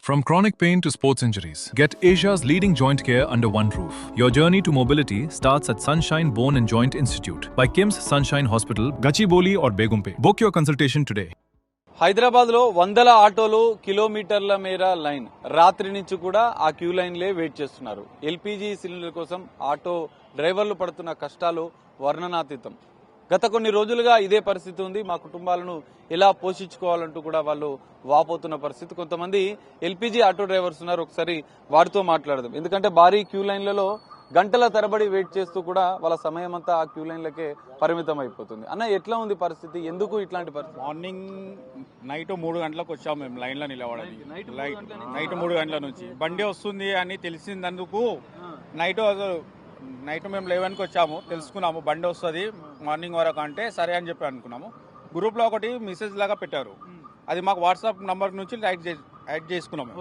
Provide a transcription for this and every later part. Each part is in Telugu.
From chronic pain to sports injuries, get Asia's leading joint care under one roof. Your journey to mobility starts at Sunshine Bone and Joint Institute by KIMS Sunshine Hospital, Gachibowli or Begumpe. Book your consultation today. హైదరాబాద్లో వందల ఆటోలు కిలోమీటర్ల మేర లైన్ రాత్రి నుంచి కూడా ఆ క్యూ లైన్లే వెయిట్ చేస్తున్నారు. ఎల్పీజీ సిలిండర్ కోసం ఆటో డ్రైవర్లు పడుతున్న కష్టాలు వర్ణనాతీతం. గత కొన్ని రోజులుగా ఇదే పరిస్థితి ఉంది. మా కుటుంబాలను ఎలా పోషించుకోవాలంటూ కూడా వాళ్ళు వాపోతున్న పరిస్థితి. కొంతమంది ఎల్పీజీ ఆటో డ్రైవర్స్ ఉన్నారు, ఒకసారి వారితో మాట్లాడదాం. ఎందుకంటే భారీ క్యూ లైన్లలో గంటల తరబడి వెయిట్ చేస్తూ కూడా వాళ్ళ సమయం అంతా ఆ క్యూ లైన్లకే పరిమితం అయిపోతుంది. అన్న, ఎట్లా ఉంది పరిస్థితి? ఎందుకు ఇట్లాంటి పరిస్థితి? మార్నింగ్ నైట్ 3 గంటలకు వచ్చాము మేము లైన్లో నిలబడాలి. నైట్ 3 గంటల నుంచి బండి వస్తుంది అని తెలిసిందందుకు నైట్ మేము 11కి వచ్చాము, తెలుసుకున్నాము బండి వస్తుంది మార్నింగ్ వరకు అంటే సరే అని చెప్పి అనుకున్నాము. గ్రూప్లో ఒకటి మెసేజ్ లాగా పెట్టారు, అది మాకు వాట్సాప్ నంబర్ నుంచి యాడ్ చేసుకున్నాము.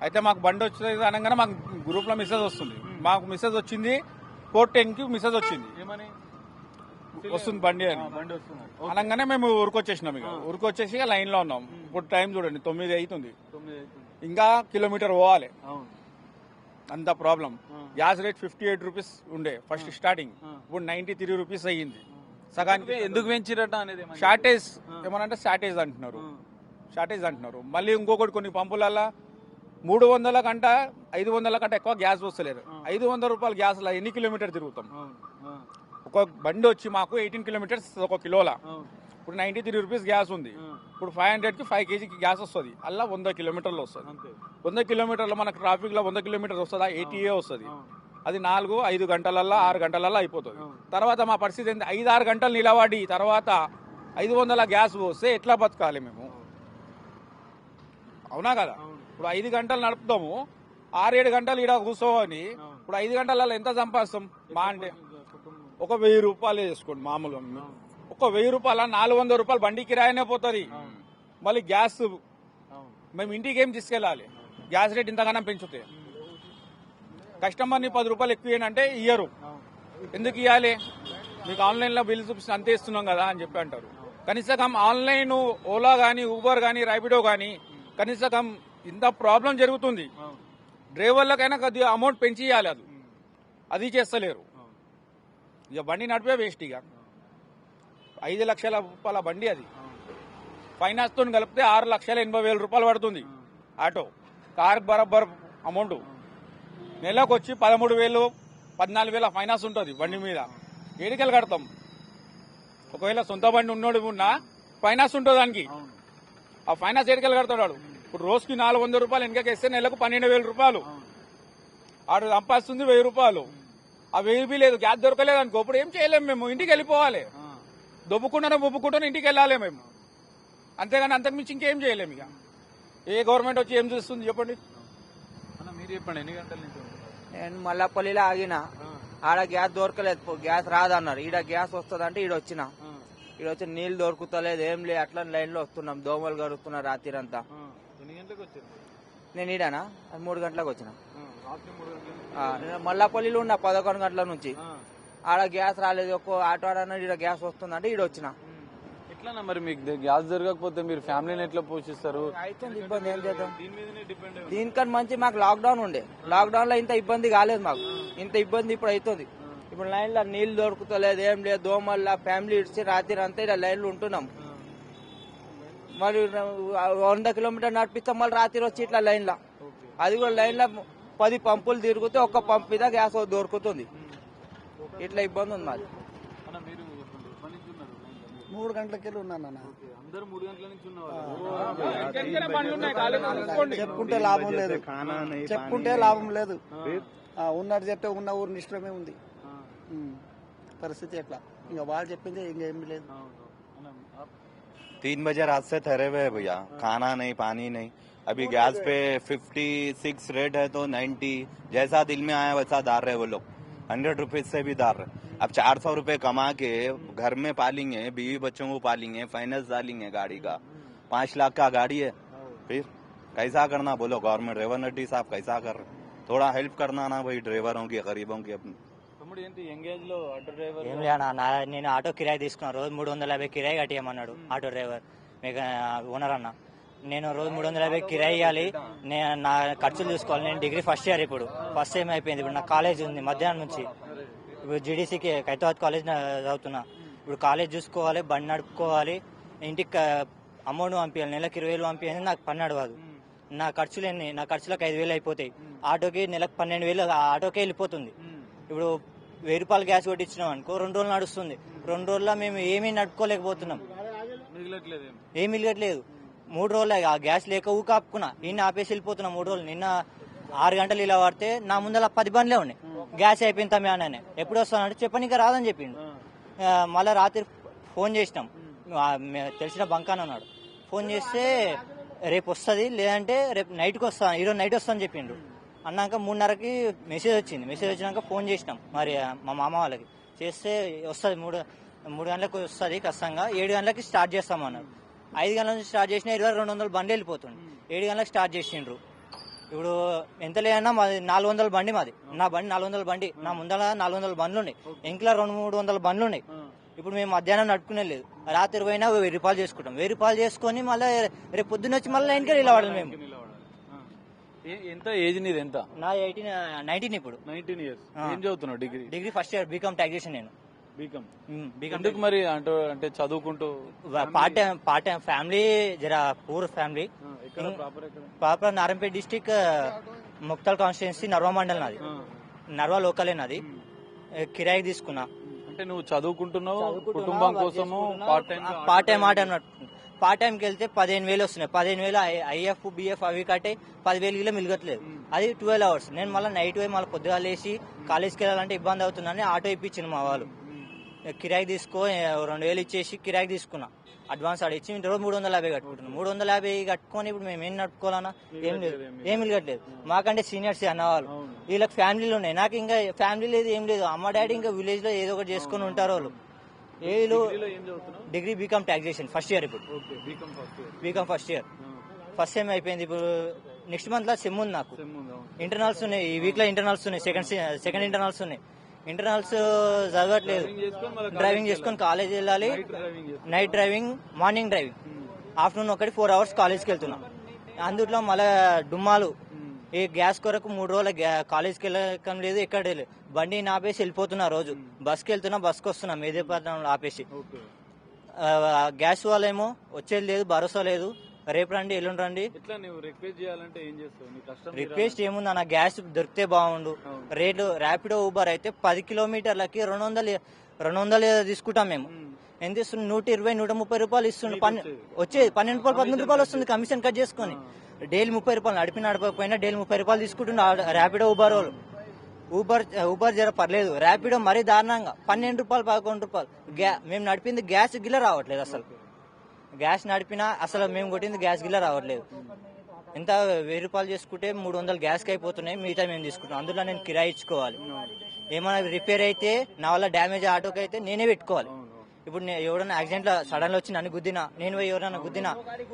అయితే మాకు బండి వచ్చేది అనగానే మాకు గ్రూప్లో మెసేజ్ వస్తుంది. మాకు మెసేజ్ వచ్చింది 4:10కి మెసేజ్ వచ్చింది, ఏమని వస్తుంది బండి అని అనగానే మేము ఊరికొచ్చేసినాం. ఇక ఊరికొచ్చేసి లైన్లో ఉన్నాం. ఇప్పుడు టైం చూడండి 9 అవుతుంది, ఇంకా కిలోమీటర్ పోవాలి. అంత ప్రాబ్లం. గ్యాస్ రేట్ 58 రూపీస్ ఉండే ఫస్ట్ స్టార్టింగ్, ఇప్పుడు 93 రూపీస్ అయ్యింది. సగానికి ఎందుకు పెంచిరట అనేది షార్టేజ్ ఏమనంటే షార్టేజ్ అంటున్నారు. మళ్ళీ ఇంకొకటి కొన్ని పంపులలో 300 కంట 500 కంటే ఎక్కువ గ్యాస్ వస్తలేదు. 500 రూపాయల గ్యాస్లో ఎన్ని కిలోమీటర్ తిరుగుతాం? ఒక బండి వచ్చి మాకు 18 కిలోమీటర్స్ ఒక కిలోల. ఇప్పుడు 93 రూపీస్ గ్యాస్ ఉంది. ఇప్పుడు 500కి 5 kg గ్యాస్ వస్తుంది. అలా 100 కిలోమీటర్లు వస్తుంది. 100 కిలోమీటర్లు మనకు ట్రాఫిక్ లో 100 కిలోమీటర్స్ వస్తుందా? 80 వస్తుంది. అది 4-5 గంటలల్లో 6 గంటలల్లో అయిపోతుంది. తర్వాత మా పరిస్థితి ఏంటి? 5-6 గంటలు నిలబడి తర్వాత 500 గ్యాస్ వస్తే ఎట్లా బతకాలి మేము? అవునా కదా? ఇప్పుడు 5 గంటలు నడుపుతాము, 6-7 గంటలు ఇక్కడ కూర్చోని ఇప్పుడు 5 గంటలలో ఎంత సంపాదిస్తాం? మా అంటే ఒక 1000 రూపాయలు చేసుకోండి మామూలుగా. ఒక 1000 రూపాయల 400 రూపాయలు బండి కిరాయనే పోతుంది. మళ్ళీ గ్యాస్ మేము ఇంటికి ఏం తీసుకెళ్ళాలి? గ్యాస్ రేట్ ఇంతగానో పెంచుతే కస్టమర్ని 10 రూపాయలు ఎక్కువ అంటే ఇయ్యరు. ఎందుకు ఇవ్వాలి? మీకు ఆన్లైన్లో బిల్లు చూపిస్తే అంతే ఇస్తున్నాం కదా అని చెప్పి అంటారు. కనీసం ఆన్లైన్ ఓలా కానీ ఊబర్ కానీ రైపిడో కానీ కనీసం ఇంత ప్రాబ్లం జరుగుతుంది. డ్రైవర్లకైనా కొద్దిగా అమౌంట్ పెంచి ఇవ్వాలి. అది చేస్తలేరు. ఇక బండి నడిపే వేస్ట్. ఇక 5 లక్షల రూపాయల బండి, అది ఫైనాన్స్తో కలిపితే 6,80,000 రూపాయలు పడుతుంది. ఆటో కార్ బరాబర్ అమౌంట్ నెలకు వచ్చి 13,000 14,000 ఫైనాన్స్ ఉంటుంది బండి మీద. ఏడికెళ్ళి కడతాం? ఒకవేళ సొంత బండి ఉన్నోడు ఉన్నా ఫైనాన్స్ ఉంటుంది దానికి. ఆ ఫైనాన్స్ ఏడికెళ్ళి కడతాడు? ఇప్పుడు రోజుకి 400 రూపాయలు వెనకకేస్తే నెలకు 12,000 రూపాయలు. ఆడు సంపాదిస్తుంది 1000 రూపాయలు. ఆ 1000 లేదు, గ్యాస్ దొరకలేదు అనుకో, ఇప్పుడు ఏం చేయలేము మేము. ఇంటికి వెళ్ళిపోవాలి. బొబ్బుకుంటానే ఇంటికి వెళ్ళాలి మేము. అంతేగాని అంతకుమించి ఇంకేం చేయలేము. ఇక ఏ గవర్నమెంట్ వచ్చి ఏం చూస్తుంది చెప్పండి? మీరు చెప్పండి, ఎన్ని గంటల నుంచి? నేను మల్లాపల్లిలో ఆగిన, ఆడ గ్యాస్ దొరకలేదు, గ్యాస్ రాదన్నారు. ఈడ గ్యాస్ వస్తుందంటే ఈడొచ్చిన, ఈడొచ్చి నీళ్లు దొరుకుతలేదు, ఏం లేదు. అట్లా లైన్ లో వస్తున్నాం, దోమలు గడుస్తున్నా రాత్రి అంతా. ఎన్ని గంటలకు వచ్చారు? నేను ఈడనా 3 గంటలకు వచ్చిన. మల్లాపల్లిలో ఉన్నా 11 గంటల నుంచి. ఆడ గ్యాస్ రాలేదు, ఒక్క ఆటో ఆడన్నా ఈడ గ్యాస్ వస్తుందంటే ఈడొచ్చిన. ఎట్లా మరి మీకు గ్యాస్ దొరకకపోతే మీరు ఫ్యామిలీని ఎట్లా పోషిస్తారు? అవుతుంది ఇబ్బంది, ఏం చేద్దాం? దీనికన్నా మంచి మాకు లాక్డౌన్ ఉండే. లాక్డౌన్ లో ఇంత ఇబ్బంది కాలేదు మాకు. ఇంత ఇబ్బంది ఇప్పుడు అవుతుంది. ఇప్పుడు లైన్ లో నీళ్లు దొరుకుతలేదు, ఏం లేదు. దోమల్లా ఫ్యామిలీ ఇడిచి రాత్రి అంతా ఇలా లైన్లో ఉంటున్నాం. మరి 100 కిలోమీటర్ నడిపిస్తాం, మళ్ళీ రాత్రి వచ్చి ఇట్లా లైన్ లో. అది కూడా లైన్ లో 10 పంపులు తిరిగితే ఒక్క పంప్ మీద గ్యాస్ దొరుకుతుంది. ఇట్లా ఇబ్బంది ఉంది మాది. 3 గంటలకెళ్ళి ఉన్నాను. అందరూ 3 గంటల నుంచి చెప్పుకుంటే లాభం లేదు. ఉన్నట్టు చెప్తే ఉన్న ఊరు నిష్ఠమే ఉంది పరిస్థితి. ఎట్లా ఇంకా వాళ్ళు చెప్పింది ఇంకేం లేదు. 3 बजे रात से ठहरे हुए हैं भैया, खाना नहीं पानी नहीं. अभी गैस पे 56 रेट है तो 90 जैसा दिल में आया वैसा दार रहे वो लोग. 100 रुपीज से भी दार रहे. अब 400 रुपए कमा के घर में पालेंगे, बीवी बच्चों को पालेंगे, फाइनेंस डालेंगे गाड़ी का. 5 लाख का गाड़ी है, फिर कैसा करना बोलो? गवर्नमेंट रेवन रेड्डी साहब कैसा कर रहे? थोड़ा हेल्प करना ना भाई ड्राइवरों की, गरीबों की. अपनी ఏం లేనా, నేను ఆటో కిరాయి తీసుకున్నా. రోజు 350 కిరాయి కట్టేయమన్నాడు ఆటో డ్రైవర్, మీకు ఓనర్ అన్న. నేను రోజు 350 కిరాయి ఇవ్వాలి, నేను నా ఖర్చులు చూసుకోవాలి. నేను డిగ్రీ ఫస్ట్ ఇయర్, ఇప్పుడు ఫస్ట్ టైం అయిపోయింది. ఇప్పుడు నా కాలేజ్ ఉంది మధ్యాహ్నం నుంచి. ఇప్పుడు జీడీసీకి ఖైరతాబాద్ కాలేజ్ చదువుతున్నా. ఇప్పుడు కాలేజ్ చూసుకోవాలి, బండి నడుపుకోవాలి, ఇంటికి అమౌంట్ పంపించాలి. నెలకు 20,000 పంపించాలి. నాకు పని నడవదు. నా ఖర్చులు ఎన్ని? నా ఖర్చులకు 5,000 అయిపోతాయి. ఆటోకి నెలకు 12,000 ఆటోకే వెళ్ళిపోతుంది. ఇప్పుడు 1,000 రూపాయలు గ్యాస్ కొట్టించినాం అనుకో, 2 రోజులు నడుస్తుంది. 2 రోజుల్లో మేము ఏమీ నడుపుకోలేకపోతున్నాం, ఏమి మిగలట్లేదు. 3 రోజులు ఆ గ్యాస్ లేక ఊక ఆపుకున్నా, నిన్న ఆపేసి వెళ్ళిపోతున్నా. 3 రోజులు, నిన్న 6 గంటలు ఇలా పడితే నా ముందర 10 బండ్లే ఉన్నాయి. గ్యాస్ అయిపోయింది తమ్మి అనే, ఎప్పుడు వస్తానంటే చెప్పనీక రాదని చెప్పిండు. మళ్ళీ రాత్రి ఫోన్ చేసినాం, తెలిసిన బంకాన్ అన్నాడు. ఫోన్ చేస్తే రేపు వస్తుంది, లేదంటే రేపు నైట్కి వస్తాను, ఈరోజు నైట్ వస్తాను చెప్పిండు. అన్నాక 3:30కి మెసేజ్ వచ్చింది. మెసేజ్ వచ్చినాక ఫోన్ చేసినాం మరి మా మామ వాళ్ళకి. చేస్తే వస్తుంది 3 గంటలకు వస్తుంది ఖచ్చితంగా, 7 గంటలకి స్టార్ట్ చేస్తామన్నారు. 5 గంటల నుంచి స్టార్ట్ చేసిన 200 బండి వెళ్ళిపోతుంది. 7 గంటలకు స్టార్ట్ చేసిండ్రు. ఇప్పుడు ఎంత లేదన్నా మాది 400 బండి, మాది నా బండి 400 బండి, నా ముందర 400 బండ్లు ఉన్నాయి, ఇంట్లో 200-300 బండ్లు ఉన్నాయి. ఇప్పుడు మేము మధ్యాహ్నం నడుపుకునే లేదు, రాత్రి పోయినా 1,000 రూపాయలు చేసుకుంటాం. 1,000 రూపాయలు చేసుకుని మళ్ళీ రేపు పొద్దున్న వచ్చి మళ్ళీ ఇంటికి నిలబడాలి మేము. ఎంత ఏజ్ నీది? ఎంత? నా 19 ఇప్పుడు. 19 ఇయర్స్. ఏం చదువుతున్నావు? Degree first year, BCom taxation. నేను బీకామ్. ఎందుకు మరి అంటే చదువుకుంటూ పార్ట్ టైం ఫ్యామిలీ జర poor family. Proper Narayanpet district, Maktal constituency, Narva mandal నాది. నర్వా లోకలే నాది. కిరాయి తీసుకున్నా. అంటే నువ్వు చదువుకుంటున్నావు, కుటుంబం కోసము పార్ట్ టైంకి వెళ్తే 15,000 వస్తున్నాయి. 15,000 ఐఎఫ్ బిఎఫ్ అవి కట్టే 10,000 కిలో మిలగట్లేదు. అది 12 అవర్స్. నేను మళ్ళీ నైట్ పోయి మళ్ళీ పొద్దుగా లేచి కాలేజ్కి వెళ్ళాలంటే ఇబ్బంది అవుతుందని ఆటో ఇప్పించింది మా వాళ్ళు. కిరాయి తీసుకో 2,000 ఇచ్చేసి కిరాయి తీసుకున్నా. అడ్వాన్స్ ఆడిచ్చి రోజు 350 కట్టుకుంటున్నాం. 350 కట్టుకొని ఇప్పుడు మేము ఏం నడుపుకోవాలన్నా ఏం లేదు, ఏం మిలగట్లేదు. మాకంటే సీనియర్స్ అన్నవాళ్ళు, వీళ్ళకి ఫ్యామిలీలు ఉన్నాయి, నాకు ఇంకా ఫ్యామిలీ లేదు, ఏం లేదు. అమ్మ డాడీ ఇంకా విలేజ్ లో ఏదో ఒకటి చేసుకుని ఉంటారు వాళ్ళు. Degree BCom taxation first year. ఇప్పుడు BCom first year, first sem అయిపోయింది. ఇప్పుడు నెక్స్ట్ మంత్ లో సెమ్ ఉంది నాకు. ఇంటర్నల్స్ ఉన్నాయి, ఈ వీక్ లో ఇంటర్నల్స్ ఉన్నాయి, సెకండ్ ఇంటర్నల్స్ ఉన్నాయి. ఇంటర్నల్స్ చదవట్లేదు, డ్రైవింగ్ చేసుకొని కాలేజ్ వెళ్ళాలి. Night driving, morning driving, afternoon ఒకటి 4 అవర్స్ కాలేజ్కి వెళ్తున్నా. అందుట్లో మళ్ళీ డుమ్మాలు. ఈ గ్యాస్ కొరకు 3 రోజుల కాలేజ్కి వెళ్ళకం లేదు, ఎక్కడ లేదు. బండి ఆపేసి వెళ్ళిపోతున్నా. రోజు బస్కి వెళ్తున్నా, బస్కి వస్తున్నా మేదేపట్నంలో ఆపేసి. గ్యాస్ వాళ్ళేమో వచ్చేది లేదు, భరోసా లేదు. రేపు రండి, ఎల్లుండి రండి. రిక్వెస్ట్ ఏముంది అన్న, గ్యాస్ దొరికితే బాగుండు. రేట్లు ర్యాపిడో ఊబర్ అయితే 10 కిలోమీటర్లకి 200 తీసుకుంటాం మేము. ఎంత ఇస్తుంది? 120-130 రూపాయలు ఇస్తుంది. వచ్చేది 12 రూపాయలు 13 రూపాయలు వస్తుంది కమిషన్ కట్ చేసుకుని. డైలీ 30 రూపాయలు నడపకపోయినా డైలీ 30 రూపాయలు తీసుకుంటున్నా ర్యాపిడో ఊబర్ వాళ్ళు. ఊబర్ జర పర్లేదు, ర్యాపిడో మరీ దారుణంగా 12 రూపాయలు 11 రూపాయలు. మేము నడిపింది గ్యాస్ గిల్ల రావట్లేదు. అసలు గ్యాస్ నడిపినా అసలు మేము కొట్టింది గ్యాస్ గిల్ల రావట్లేదు. ఎంత 1,000 రూపాయలు చేసుకుంటే 300 గ్యాస్కి అయిపోతున్నాయి, మిగతా మేము తీసుకుంటాం. అందులో నేను కిరాయి ఇచ్చుకోవాలి. ఏమైనా రిపేర్ అయితే నా వల్ల డ్యామేజ్ ఆటోకి అయితే నేనే పెట్టుకోవాలి. ఇప్పుడు ఎవరైనా యాక్సిడెంట్ సడన్ వచ్చి నన్ను గుద్దినా, నేను ఎవరైనా గుద్దినా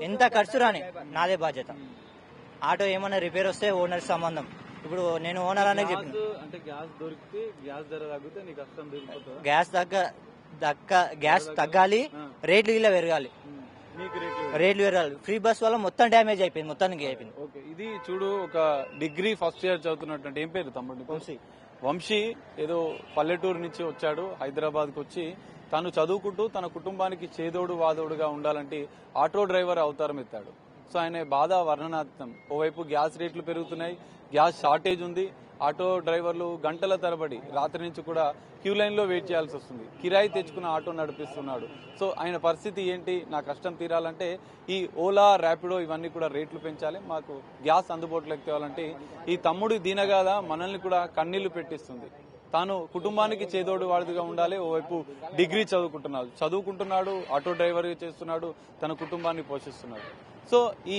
ఎంత ఖర్చు రాని నాదే బాధ్యత. ఆటో ఏమైనా రిపేర్ వస్తే ఓనర్ సంబంధం. ఇప్పుడు నేను ఓనర్ అనే చెప్పిన, గ్యాస్ తగ్గాలి, రేట్లు ఇలా పెరగాలి. ఫ్రీ బస్ వల్ల మొత్తం డ్యామేజ్ అయిపోయింది, మొత్తానికి అయిపోయింది. ఇది చూడు, ఒక డిగ్రీ ఫస్ట్ ఇయర్ చదువుతున్నట్టు. ఏం పేరు తమ్ముడు? వంశీ. ఏదో పల్లెటూరు నుంచి వచ్చాడు హైదరాబాద్ కు వచ్చి, తాను చదువుకుంటూ తన కుటుంబానికి చేదోడు వాదోడుగా ఉండాలంటే ఆటో డ్రైవర్ అవతారం ఎత్తాడు. సో ఆయన బాధ వర్ణనాతీతం. ఓవైపు గ్యాస్ రేట్లు పెరుగుతున్నాయి, గ్యాస్ షార్టేజ్ ఉంది. ఆటో డ్రైవర్లు గంటల తరబడి రాత్రి నుంచి కూడా క్యూ లైన్ లో వెయిట్ చేయాల్సి వస్తుంది. కిరాయి తెచ్చుకున్న ఆటో నడిపిస్తున్నాడు. సో ఆయన పరిస్థితి ఏంటి? నా కష్టం తీరాలంటే ఈ ఓలా, ర్యాపిడో ఇవన్నీ కూడా రేట్లు పెంచాలి, మాకు గ్యాస్ అందుబాటులోకి తేవాలంటే ఈ తమ్ముడి దీనగాథ మనల్ని కూడా కన్నీళ్లు పెట్టిస్తుంది. తాను కుటుంబానికి చేదోడు వాడుగా ఉండాలి. ఓవైపు డిగ్రీ చదువుకుంటున్నాడు, ఆటో డ్రైవర్ చేస్తున్నాడు, తన కుటుంబాన్ని పోషిస్తున్నాడు. సో ఈ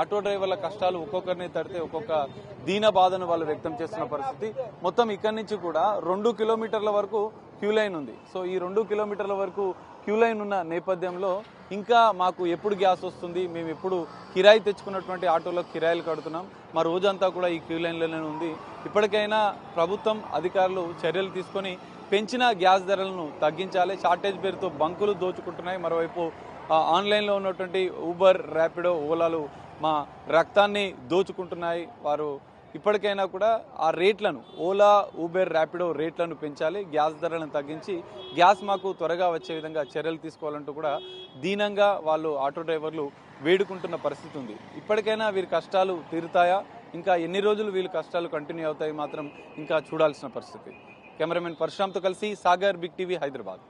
ఆటో డ్రైవర్ల కష్టాలు ఒక్కొక్కరిని తడితే ఒక్కొక్క దీన బాధను వాళ్ళు వ్యక్తం చేస్తున్న పరిస్థితి. మొత్తం ఇక్కడి నుంచి కూడా 2 కిలోమీటర్ల వరకు క్యూ లైన్ ఉంది. సో ఈ 2 కిలోమీటర్ల వరకు క్యూ లైన్ ఉన్న నేపథ్యంలో ఇంకా మాకు ఎప్పుడు గ్యాస్ వస్తుంది, మేము ఎప్పుడు కిరాయి తెచ్చుకున్నటువంటి ఆటోలో కిరాయిలు కడుతున్నాం, మా రోజంతా కూడా ఈ క్యూ లైన్లోనే ఉంది. ఇప్పటికైనా ప్రభుత్వం అధికారులు చర్యలు తీసుకొని పెంచిన గ్యాస్ ధరలను తగ్గించాలి. షార్టేజ్ పేరుతో బంకులు దోచుకుంటున్నాయి. మరోవైపు ఆన్లైన్లో ఉన్నటువంటి ఊబర్, ర్యాపిడో, ఓలాలు మా రక్తాన్ని దోచుకుంటున్నాయి. వారు ఇప్పటికైనా కూడా ఆ రేట్లను, ఓలా, ఊబర్, ర్యాపిడో రేట్లను పెంచాలి, గ్యాస్ ధరలను తగ్గించి గ్యాస్ మాకు త్వరగా వచ్చే విధంగా చర్యలు తీసుకోవాలంటూ కూడా దీనంగా వాళ్ళు ఆటో డ్రైవర్లు వేడుకుంటున్న పరిస్థితి ఉంది. ఇప్పటికైనా వీరి కష్టాలు తీరుతాయా, ఇంకా ఎన్ని రోజులు వీళ్ళ కష్టాలు కంటిన్యూ అవుతాయి మాత్రం ఇంకా చూడాల్సిన పరిస్థితి. కెమెరామెన్ పరశురామ్తో కలిసి సాగర్, బిగ్ టీవీ, హైదరాబాద్.